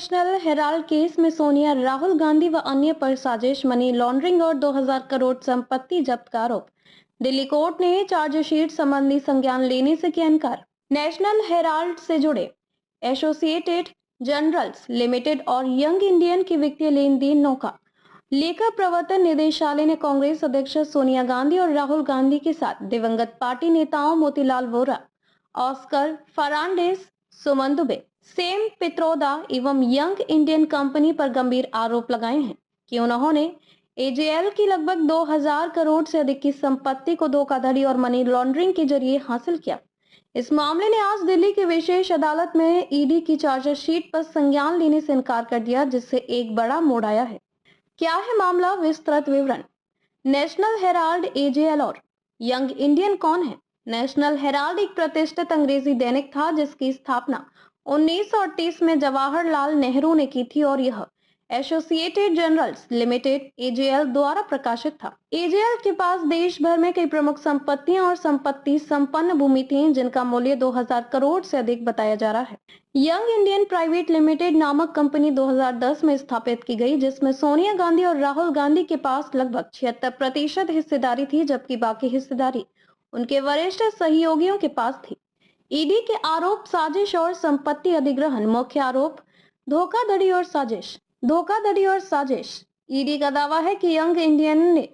National Herald case में सोनिया, राहुल गांधी व अन्य पर साजिश, मनी लॉन्ड्रिंग और 2000 करोड़ संपत्ति जब्त का आरोप। दिल्ली कोर्ट ने चार्जशीट संबंधी संज्ञान लेने से किया इनकार। नेशनल हेराल्ड से जुड़े एसोसिएटेड जर्नल्स लिमिटेड और यंग इंडियन की वित्तीय लेन देनों का लेखा प्रवर्तन निदेशालय ने कांग्रेस अध्यक्ष सोनिया गांधी और राहुल गांधी के साथ दिवंगत पार्टी नेताओं मोतीलाल वोरा, ऑस्कर फर्नांडिस, सुमन दुबे, सेम पित्रोदा एवं यंग इंडियन कंपनी पर गंभीर आरोप लगाए हैं कि उन्होंने एजेएल की लगभग 2000 करोड़ से अधिक की संपत्ति को धोखाधड़ी और मनी लॉन्ड्रिंग के जरिए हासिल किया। इस मामले ने आज दिल्ली की विशेष अदालत में ईडी की चार्जशीट पर संज्ञान लेने से इनकार कर दिया, जिससे एक बड़ा मोड़ आया है। क्या है मामला? विस्तृत विवरण। नेशनल हेराल्ड, एजेएल और यंग इंडियन कौन है? नेशनल हेराल्ड एक प्रतिष्ठित अंग्रेजी दैनिक था जिसकी स्थापना 1938 में जवाहरलाल नेहरू ने की थी और यह एसोसिएटेड जर्नल्स लिमिटेड एजेएल द्वारा प्रकाशित था। एजेएल के पास देश भर में कई प्रमुख संपत्तियां और संपत्ति संपन्न भूमि थी जिनका मूल्य 2000 करोड़ से अधिक बताया जा रहा है। यंग इंडियन प्राइवेट लिमिटेड नामक कंपनी 2010 में स्थापित की गई, जिसमें सोनिया गांधी और राहुल गांधी के पास लगभग 76% हिस्सेदारी थी, जबकि बाकी हिस्सेदारी उनके वरिष्ठ सहयोगियों के पास थी। ईडी के आरोप साजिश और संपत्ति अधिग्रहण। मुख्य आरोप धोखाधड़ी और साजिश। धोखाधड़ी और साजिश। ईडी का दावा है कि यंग इंडियन ने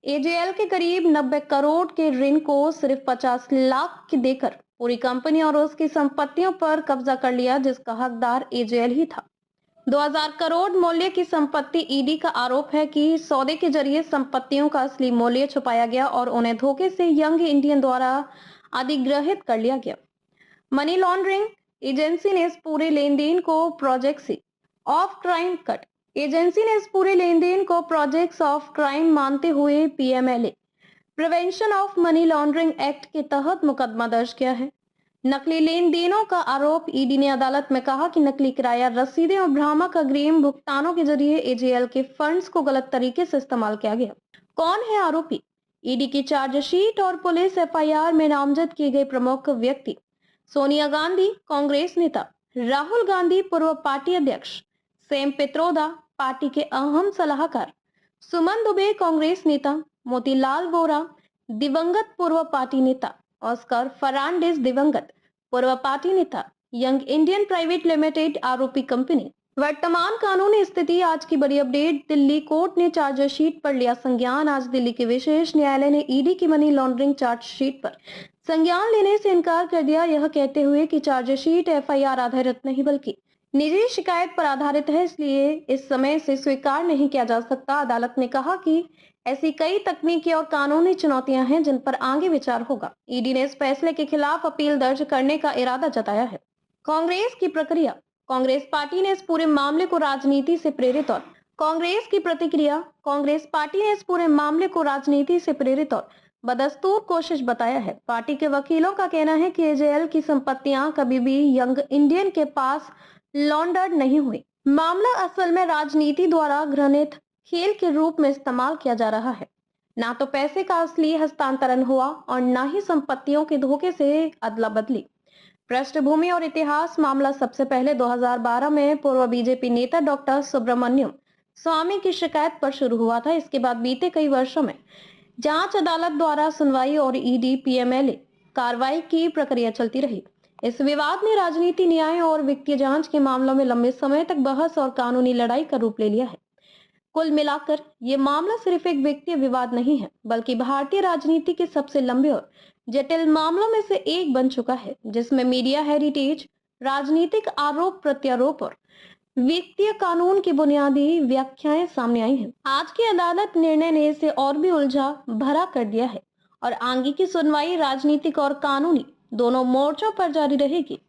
एजेएल के करीब 90 करोड़ के ऋण को सिर्फ 50 लाख की देकर पूरी कंपनी और उसकी संपत्तियों पर कब्जा कर लिया, जिसका हकदार एजेएल ही था। 2000 करोड़ मूल्य की संपत्ति। ईडी का आरोप है कि सौदे के जरिए संपत्तियों का असली मूल्य छुपाया गया और उन्हें धोखे से यंग इंडियन द्वारा अधिग्रहित कर लिया गया। Money laundering. एजेंसी ने इस पूरे लेन देन को projects of crime cut agency ने इस पूरे लेन देन को प्रोजेक्ट्स ऑफ क्राइम मानते हुए PMLA prevention of money laundering act के तहत मुकदमा दर्ज किया है। नकली लेन देनों का आरोप। ईडी ने अदालत में कहा कि नकली किराया रसीदें और भ्रामक अग्रिम भुगतानों के जरिए एजेएल के फंड्स को गलत तरीके से इस्तेमाल किया गया। कौन है आरोपी? ईडी की चार्जशीट और पुलिस एफआईआर में नामजद किए गए प्रमुख व्यक्ति: सोनिया गांधी, कांग्रेस नेता; राहुल गांधी, पूर्व पार्टी अध्यक्ष; सेम पित्रोदा, पार्टी के अहम सलाहकार; सुमन दुबे, कांग्रेस नेता; मोतीलाल वोरा, दिवंगत पूर्व पार्टी नेता; ऑस्कर फर्नांडिस, दिवंगत पूर्व पार्टी नेता। यंग इंडियन प्राइवेट लिमिटेड आरोपी कंपनी। वर्तमान कानूनी स्थिति। आज की बड़ी अपडेट। दिल्ली कोर्ट ने चार्जशीट पर लिया संज्ञान। आज दिल्ली के विशेष न्यायालय ने ईडी की मनी लॉन्ड्रिंग चार्जशीट पर संज्ञान लेने से इनकार कर दिया, यह कहते हुए कि चार्जशीट एफआईआर आधारित नहीं बल्कि निजी शिकायत पर आधारित है, इसलिए इस समय से स्वीकार नहीं किया जा सकता। अदालत ने कहा कि ऐसी कई तकनीकी और कानूनी चुनौतियां हैं जिन पर आगे विचार होगा। ईडी ने इस फैसले के खिलाफ अपील दर्ज करने का इरादा जताया है। कांग्रेस की प्रक्रिया। कांग्रेस पार्टी ने इस पूरे मामले को राजनीति से प्रेरित और कांग्रेस की प्रतिक्रिया। कांग्रेस पार्टी ने इस पूरे मामले को राजनीति से प्रेरित और बदस्तूर कोशिश बताया है। पार्टी के वकीलों का कहना है कि एजेएल की संपत्तियां कभी भी यंग इंडियन के पास लॉन्डर्ड नहीं हुई। मामला असल में राजनीति द्वारा घृणित खेल के रूप में इस्तेमाल किया जा रहा है। ना तो पैसे का असली हस्तांतरण हुआ और ना ही संपत्तियों के धोखे से अदला बदली। पृष्ठभूमि और इतिहास। मामला सबसे पहले 2012 में पूर्व बीजेपी नेता डॉक्टर सुब्रमण्यम स्वामी की शिकायत पर शुरू हुआ था। इसके बाद बीते कई वर्षों में जांच अदालत द्वारा सुनवाई और ईडी पीएमएलए कार्रवाई की प्रक्रिया चलती रही। इस विवाद ने राजनीति, न्याय और वित्तीय जांच के मामलों में लंबे समय तक बहस और कानूनी लड़ाई का रूप ले लिया है। कुल मिलाकर ये मामला सिर्फ एक वित्तीय विवाद नहीं है, बल्कि भारतीय राजनीति के सबसे लंबे और जटिल मामलों में से एक बन चुका है, जिसमें मीडिया हेरिटेज, राजनीतिक आरोप प्रत्यारोप और वित्तीय कानून की बुनियादी व्याख्याएं सामने आई हैं। आज की अदालत निर्णय ने इसे और भी उलझा भरा कर दिया है और आगे की सुनवाई राजनीतिक और कानूनी दोनों मोर्चों पर जारी रहेगी।